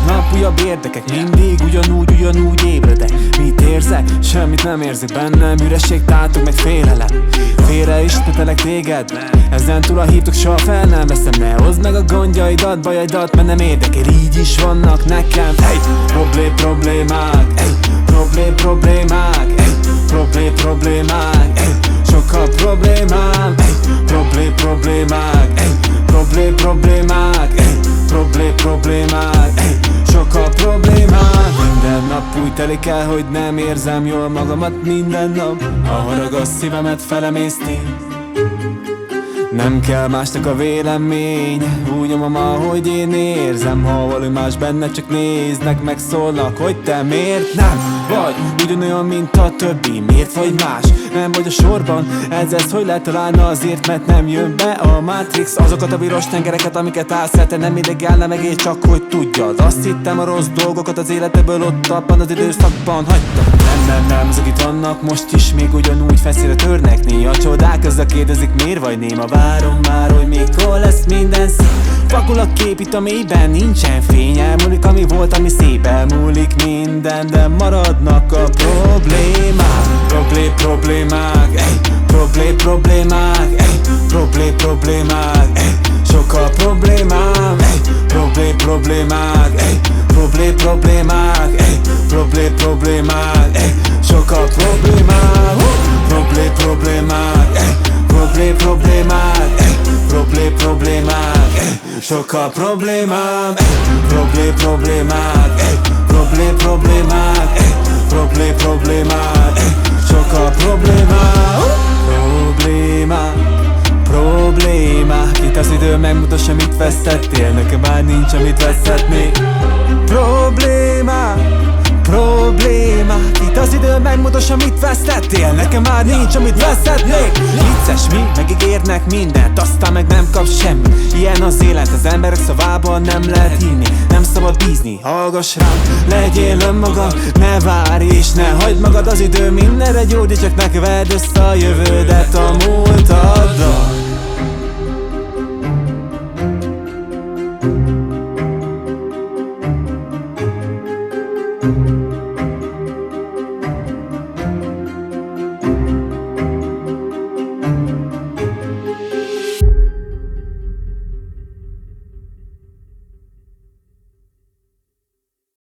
nap újabb érdekek, mindig ugyanúgy ébredek. Mit érzek? Semmit nem érzek bennem, üresség, tátog, meg félelem. Félre is tetelek téged, ezen túl a hívtok, soha fel nem veszem. Ne hozd meg a gondjaidat, bajaidat, mert nem érdekel, így is vannak nekem. Hey, problémák, hey, problémák, hey, problémák, hey, sokkal problémám, hey, problémák, hey, problémák, hey, problémák, hey, sokkal problémám. Minden nap úgy telik el, hogy nem érzem jól magamat minden nap. A harag a szívemet felemészti, nem kell másnak a véleménye, úgy nyomom, ahogy én érzem. Ha valami más benne, csak néznek, meg szólnak, hogy te miért nem vagy ugyanolyan, mint a többi. Miért vagy más? Nem vagy a sorban. Ez hogy lehet találna? Azért, mert nem jön be a Matrix. Azokat a piros tengereket, amiket állsz el, te nem idegelne meg, és csak hogy tudjad. Azt hittem, a rossz dolgokat az életedből ott abban az időszakban hagytam. Nem, azok itt vannak most is, még ugyanúgy feszére törnek. Néha csodák, azzal kérdezik, miért vagy néma. Várom már, hogy mikor lesz minden szép. Vakul a kép itt a mélyben, nincsen fény. Elmúlik, ami volt, ami szép. Elmúlik minden, de maradnak a problémák. Problémák, ey, problémák, ey, problémák, ey, sokkal problémám, ey, problémák, ey, problémák, ey, problémák, ey, sokkal problémám, problémák, ey, problémák, ey, problémák, ey, sokkal problémám, ey, problémák, ey, problémák, ey, problémák, ey, sokkal problémák. Problémák, itt az idő megmutassa, mit vesztettél. Nekem már nincs, amit veszhetnék. Problémák, itt az idő megmutassa, mit vesztettél. Nekem már nincs, amit veszhetnék. Vicces, mi megígérnek mindent, aztán meg nem kapsz semmit. Ilyen az élet, az emberek szavában nem lehet hinni. Nem szabad bízni, hallgass rám, legyél önmagad, ne várj és ne hagyd magad. Az idő mindenre gyógyít, csak ne keverd össze a jövődet a múltaddal.